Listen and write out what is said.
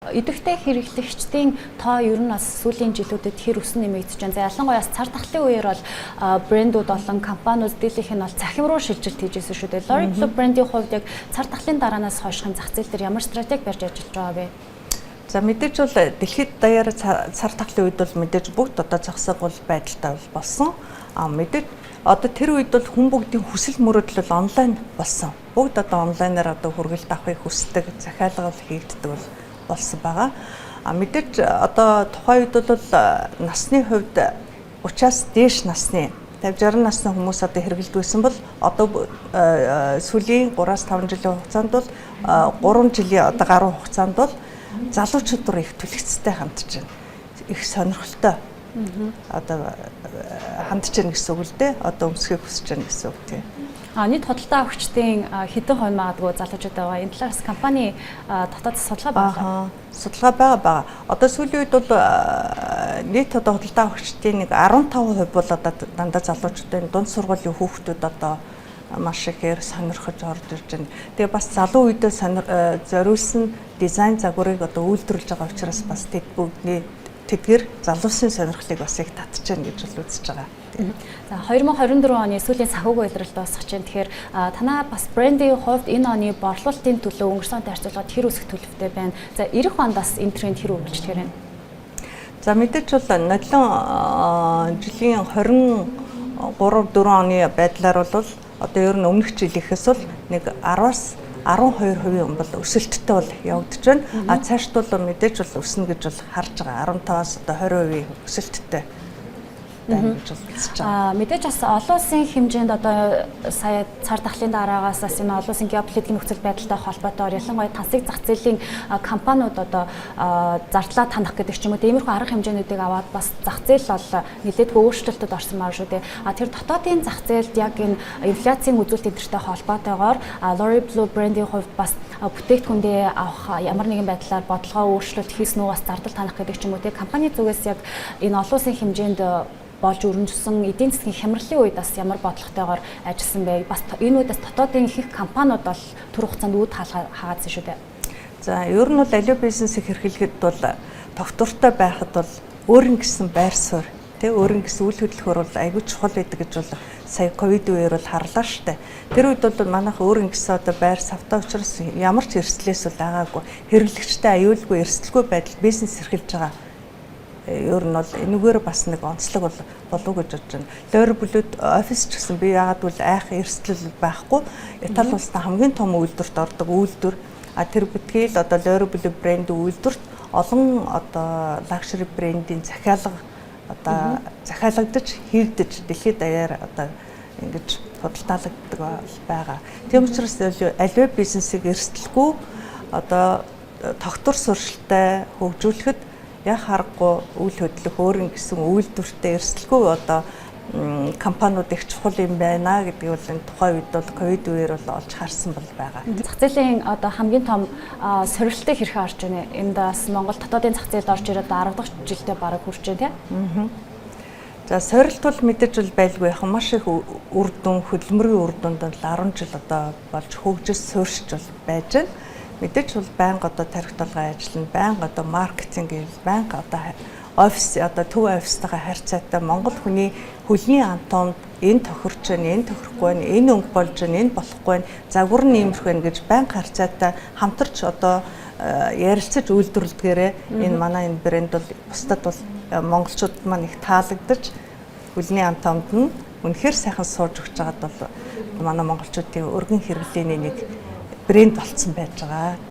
Идэвхтэй хэрэглэгчдийн тоо ер нь бас сүүлийн жилүүдэд хэр өсөн нэмэгдэж байна. За ялангуяа цар тахлын үеэр бол брэндүүд болон компаниуд дийлэнх нь бол захим руу шилжилт хийжсэн шүү дээ. L'Oréal брендийн хувьд яг цар тахлын дараанаас хойшхийн зах зээл дээр ямар стратеги барьж ажиллаж байгаа вэ? За мэдээж бол дэлхийд даяар цар тахлын үед бол мэдээж бүгд одоо зогсоог байдалтай болсон. Мэдээж одоо тэр үед бол хүн бүгдийн хүсэл мөрөөдөл бол онлайн болсон. Бүгд одоо онлайнаар одоо хүргэлт авахыг хүсдэг, захиалга хийгддэг болсон байгаа. Мэдээж одоо тухайн үед бол насны хувьд 30-аас дээш насны 50-60 насны хүмүүс одоо хэрэглэдэгсэн бол одоо сүүлийн 3-5 жилийн хугацаанд бол 3 жилийн одоо гаруй хугацаанд бол залуучууд руу их түлхцтэй хандж байна. Их сонирхолтой одоо хандж байна гэсэн үг л дээ. Одоо өмсөхийг хүсэж байна гэсэн үг тийм. Нийт худалдаа авагчдын хэдэн хувь магадгүй залуучууд байгаа. Энэ талаас компани дотоод судалгаа байгаа. Судалгаа байгаа. Одоо сүүлийн үед бол нийт одоо худалдаа авагчдын нэг 15% бол одоо дандаа залуучуудын дунд сургуулийн хүүхдүүд одоо маш ихээр сонирхож орж ирж байна. Тэгээ бас залуу үедээ зориулсан дизайн загварыг одоо үйлдвэрлэж байгаа учраас бас тэдгээр залуусын сонирхлыг бас их татж байна гэж бол үзэж байгаа. За 2024 оны сүүлийн санхүүгийн удирдалд дуусах чинь тэгэхээр танаа бас брендийн хувьд энэ оны борлуулалтын төлөө өнгөрсөн онтой харьцуулахад хэр өсөх төлөвтэй байна. За эх онд бас энэ тренд хэр үргэлжлэхээр байна. За мэдээж бол нодлон жилийн 23-4 оны байдлаар бол одоо ер нь өмнөх жилийнхээс бол нэг 10-аас 12% бол өсөлттэй бол явагдаж байна. Цаашд бол мэдээж бол өснө гэж бол харж байгаа. 15-аас одоо 20% өсөлттэй. Мэдээж бас олон улсын хэмжээнд одоо сая цар тахлын дараагаас бас энэ олон улсын геополитикийн нөхцөл байдалтай холбоотойгоор ялангуяа тансаг зах зээлийн компаниуд одоо зардлаа танах гэдэг ч юм уу тиймэрхүү арга хэмжээнүүдийг аваад бас зах зээл бол нэлээдгүй өөрчлөлтөд орсон маа шүү дээ. Тэр дотоодын зах зээлд яг энэ инфляцийн үзүүлэлт эдэртэй холбоотойгоор L'Oréal брендийн хувьд бас бүтээгдэхүүндээ авах ямар нэгэн байдлаар бодлогоо өөрчлөлт хийсэн үү бас зардал танах гэдэг ч юм уу те компани зүгээс яг энэ олон улсын хэмжээнд болж өрнөжсөн эдийн засгийн хямралын үед бас ямар бодлоготойгоор ажилласан бэ? Бас энэ үедээс дотоодын их компаниуд бол түр хугацаанд үүд хаагаадсан шүү дээ. За ер нь бол аливаа бизнесийг эрхлэхэд бол тогтвортой байхад бол өөрийн гэсэн байр суурь тий өөрийн гэсэн үйл хөдлөхөөр бол аягүй чухал байдаг гэж бол сая ковид үеэр бол харлаа штэ. Тэр үед бол манайх өөрийн гэсэн одоо байр савтай учраас ямар ч эрсдлээс бол агаагүй хэрэглэгчтэй аюулгүй эрсдэлгүй байдал бизнес эрхэлж байгаа. Ер нь бол энэгээр бас нэг онцлог болов гэж бодож байна. L'Oréal офис ч гэсэн би яагаад бол айх эрсдэл байхгүй. Итали улстай хамгийн том үйлдвэрт ордог үйлдвэр. Тэр бүтгээл одоо L'Oréal брэнд үйлдвэрт олон одоо лакшери брендийн захиалга одоо захиалгадж хийгдэж дэлхийд даяар одоо ингэж худалдаалагддаг байгаа. Тийм учраас аливаа бизнесийг эрсдэлгүй одоо тогтвор суршилтай хөгжүүлэхэд яг харахгүй үйл хөдлөх өөрийн гэсэн үйлдвэртэй эрсдэлгүй одоо компаниуд их чухал юм байна гэдгийг бол энэ тухайн үед бол ковид үеэр бол олж харсан бол байгаа. Зах зээлийн одоо хамгийн том сорилтыг хэрхэн орж байна? Энд бас Монгол дотоодын зах зээлд орж ирээд 10 дахь жилдээ бараг хүрч байна тийм. За сорилт бол мэдээж бол байлгүй яг маш их үр дүн хөдөлмөрийн үр дүнд бол 10 жил одоо болж хөгжиж суурьшиж бол байж байна. Мэдээж бол байнга одоо тархи толгой ажиллана, байнга одоо маркетинг хийх, байнга одоо офис одоо төв офистойгоо харьцаатай Монгол хүний хөлний антонд энэ тохирч байна, энэ тохирохгүй байна, энэ өнгө болж байна, энэ болохгүй байна, загвар нь иймэрхүү байна гэж байнга харьцаатай хамтарч одоо ярилцаж үйлдвэрлэдгээрээ энэ манай энэ брэнд бол бусдад бол монголчууд маань их таалагдаж хөлний антонд нь үнэхээр сайхан сууж өгч байгаад бол манай монголчуудын өргөн хэрэглээний нэг брэнд болцсон байж байгаа.